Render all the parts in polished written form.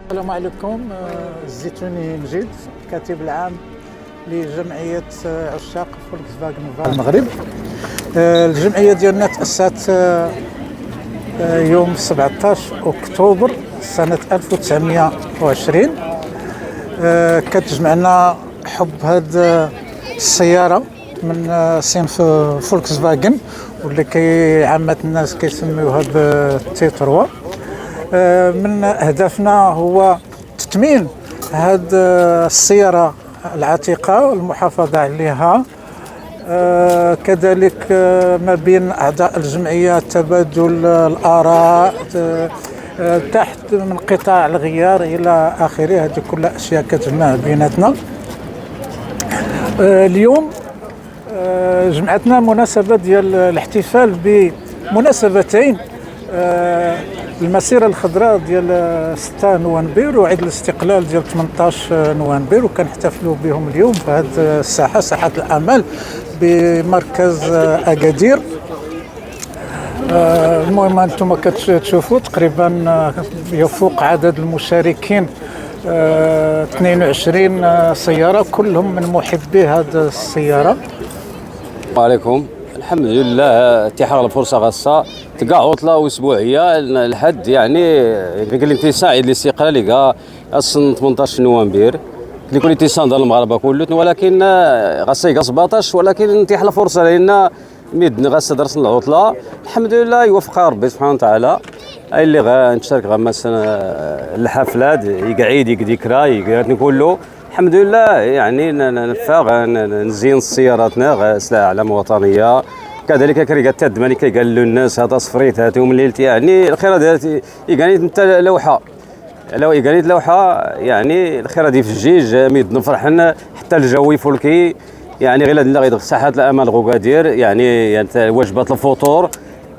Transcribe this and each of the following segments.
السلام عليكم. الزيتوني مجيد، الكاتب العام لجمعية عشاق فولكس فاغن المغرب. الجمعية ديالنا تأسست يوم 17 أكتوبر سنة 1920. كتجمعنا حب هاد السيارة من صنف فولكس فاغن، واللي عامة الناس كيسميوها بالتي 3. من أهدافنا هو تثمين هاد السيارة العتيقة والمحافظة عليها. كذلك ما بين أعضاء الجمعية تبادل الآراء تحت من قطاع الغيار إلى آخره. هذه كلها أشياء كتجمع بيناتنا. اليوم جمعتنا مناسبة ديال الاحتفال بمناسبتين: المسيرة الخضراء ديال 6 نوفمبر وعيد الاستقلال ديال 18 نوفمبر، وكنحتفلوا بهم اليوم في هذه الساحة، ساحة الأعمال بمركز أكادير. المهم أنتم كتشوفوا تقريبا يفوق عدد المشاركين 22 سيارة، كلهم من محبي هذه السيارة. السلام عليكم. الحمد لله اتحاد الفرصه خاصه تلقى عطله اسبوعيه لحد الانتساع عيد الاستقلال اللي اصلا 18 نوفمبر لكل انتساع ديال المغاربه كله، ولكن غاسا يلقى 17، ولكن نتيح الفرصه لنا ميدنا غاسا درس العطله. الحمد لله يوفق ربي سبحانه وتعالى. اي اللي غنشارك مثلا الحفلات يقعد ذكرى يقعد كله. الحمد لله نفاق نزين سياراتنا سلاح اعلام وطنيه. كذلك كريقه التدماني كيقال له الناس هذا صفريت هاتهم ليلتي الخير ديال انت لوحه لو لوحه الخير دي في الجيج ميد نفرحنا حتى الجو فولكي غير هاد ساحات الامل غوكادير وجبات الفطور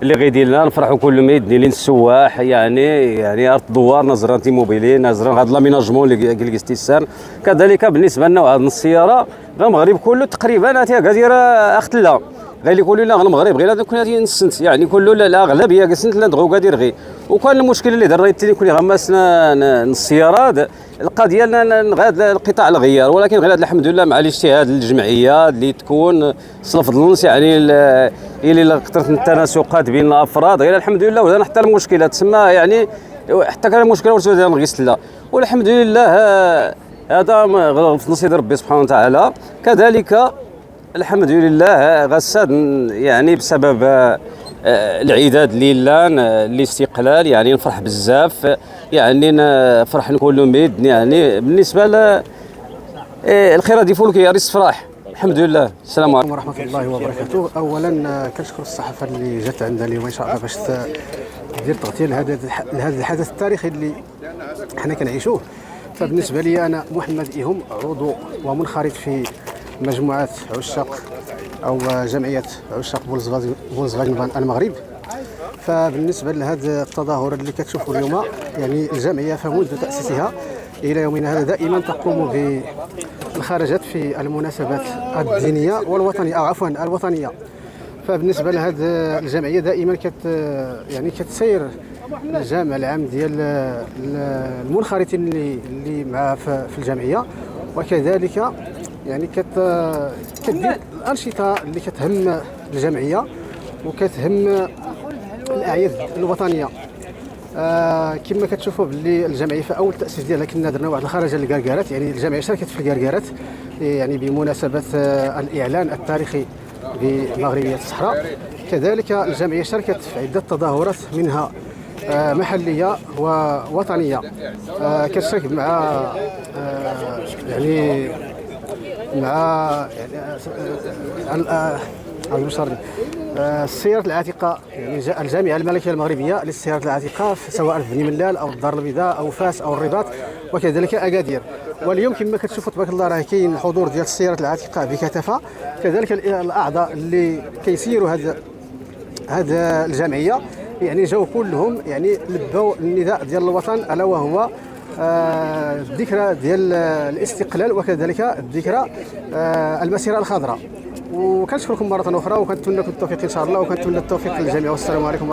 اللي غيدير لنا نفرحوا كل ميد لين السواح ارض دوار نظرا تيموبيلي نظرا هذا لاميناجمون اللي استيسان. كذلك بالنسبه لنا هذه السياره غير المغرب كله تقريبا غادير اختلا غير اللي يقولوا لا المغرب غير كنا نسنت كله الاغلبيه قسنت لا دغو غادير غير. وكان المشكل اللي درنا كنا غمسنا السيارات القضيه غاد القطاع الغيار، ولكن غير الحمد لله مع الاجتهاد الجمعيه اللي تكون صلف ظلنس اللي كثرت التناسقات بين الافراد غير الحمد لله ولا حتى المشكله تسمى حتى كان المشكله ورسول نقيس لا. والحمد لله هذا في نصيب ربي سبحانه وتعالى. كذلك الحمد لله غساد بسبب العداد ليلان الاستقلال نفرح بزاف نفرح كل ميد بالنسبه الخير دي فولك يا ريس فرح. الحمد لله. السلام عليكم ورحمه الله وبركاته. اولا كنشكر الصحافه اللي جات عندنا اليوم ان شاء الله باش دير تغطيه لهذا الحدث التاريخي اللي حنا كنعيشوه. فبالنسبه لي انا محمد إيهم، عضو ومنخرط في مجموعه عشاق او جمعيه عشاق فولكس فاغن المغرب. فبالنسبه لهذا التظاهر اللي كتشوفوا اليوم الجمعيه فمنذ تاسيسها الى يومنا هذا دائما تقوم بالخرجات في المناسبات الدينيه والوطنيه الوطنيه. فبالنسبه لهذه الجمعيه دائما كتسير الجامع العام ديال المنخرطين اللي معها في الجمعيه، وكذلك كدير الانشطه اللي كتهم الجمعيه وكتهم الاعياد الوطنيه. كما كتشوفوا باللي الجمعيه في اول تاسيس ديالها كنا درنا واحد الخرجه للكركارات. الجمعيه شاركت في الكركارات بمناسبه الاعلان التاريخي بمغربيه الصحراء. كذلك الجمعيه شاركت في عده تظاهرات منها محليه ووطنيه. كتشارك مع السيارات العتيقه الجامعه الملكيه المغربيه للسيارات العتيقه سواء في بني ملال او الدار البيضاء او فاس او الرباط وكذلك اكادير. واليوم كما كتشوفوا تبارك الله راه كاين الحضور ديال السيارات العتيقه بكثافه. كذلك الاعضاء اللي كيسيروا هذا الجمعيه جاوا كلهم لبوا النداء ديال الوطن الا وهو الذكرى ديال الاستقلال وكذلك الذكرى المسيره الخضراء. وكنشكركم مره اخرى وكنتمنى لكم التوفيق ان شاء الله، وكنتمنى التوفيق للجميع. والسلام عليكم.